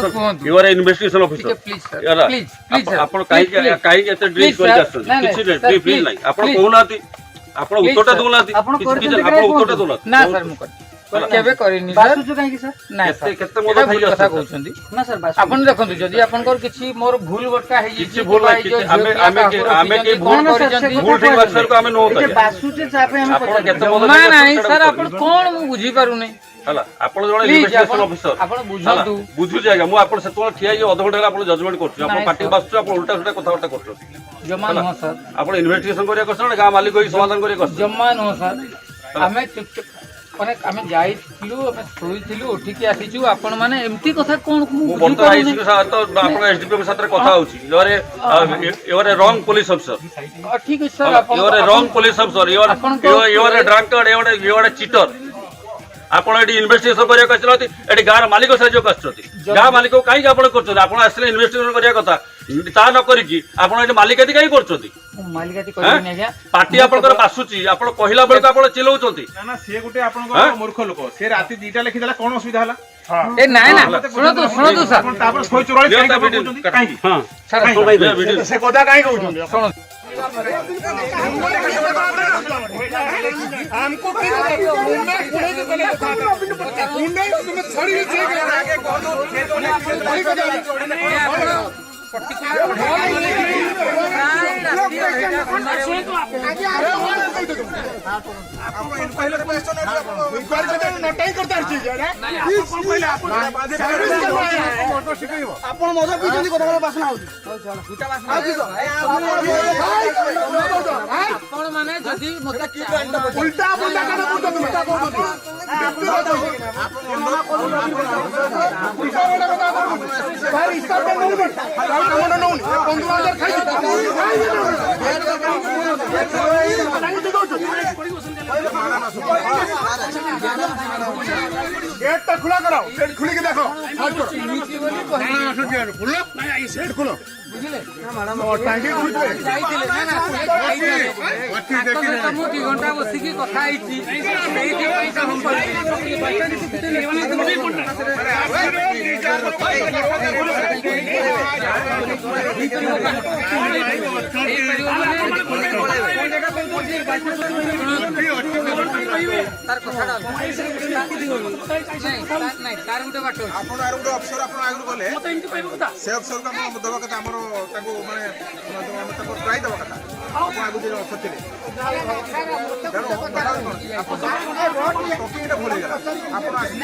investigation you are investigation officer please आपण काई एते ड्रिंक करि आछन किछि रे प्लीज नाही आपण कहूनाती आपण उत्तरटा दोनाती आपण उत्तरटा दोनाती ना सर मु केबे करिनी बासु जो काहे की सर नाही सर केते मोदा खाई कथा कहउछंदी ना सर बासु आपण देखंतु जदी आपनकर किछि मोर भूल बटका हे किछि भूल नाही किछि आमे के भूल करिसंदी भूल ठीक बात सर को आमे नो ए बासु जे चापे हम आपण केते मोदा ना नाही सर आपण कोन मु बुझी पारु नै हला आपण जणे इन्वेस्टिगेशन ऑफिसर आपण बुझंतु बुझु जाएगा मु आपण सेतो ठिया जे अध घंटा आपण जजमेंट करछु आपण पार्टी बासु आपण उल्टा सुल्टा कथा वार्ता करछु जमान हो सर आपण इन्वेस्टिगेशन करिया करछ गां मालिक होई समाधान करिया करछ जमान हो सर आमे चुप माने आमे जाइथिलु आमे सोइथिलु उठिकी आसीछु आपण माने एम्ति कथा कोन मु बंत आईसी के साथ तो आपण एसडीपी के साथ कथा होछि you are wrong police officer ठीक है सर आपण you are wrong police officer you are drunkard you are cheater आपण एडी इन्वेस्टिगेशन करिया कछलती एडी गार मालिक से जो कछलती गा मालिक को काई आपण करछो आपण आसले इन्वेस्टिगेशन करिया कथा ता न करी की आपण एडी मालिकाती काई करछोती मालिकाती करिनी आज्ञा पार्टी आपनकर बासुची आपण कहिला बेल आपण चिलौचोती ना ना से गुटे आपनकर मूर्ख लोक से राती 2टा लेखि देला कोन असुविधा हला ए नाय ना सुनो तो सर तापर 144 काई कहउछोंती काई हां सर से कोदा काई कहउछोंती सुनो हमको तुम्हें छड़ी गेट खुला कराओ सेट खुली के देखो सेट खुलो टांगी मु 2 घंटा बसिकी कथा आइछि तार कथाडा नहीं तार गुटे बाटो आपण आर गुटे अफसर आपण आगु बोले मत इनके कहबो कथा से अफसर का हम दबा कथा हमरो ताको माने हम ताको ट्राई दबा कथा आपण आगु जे अफसर थिले आपण टॉपिक टा भूल गेला आपण आसी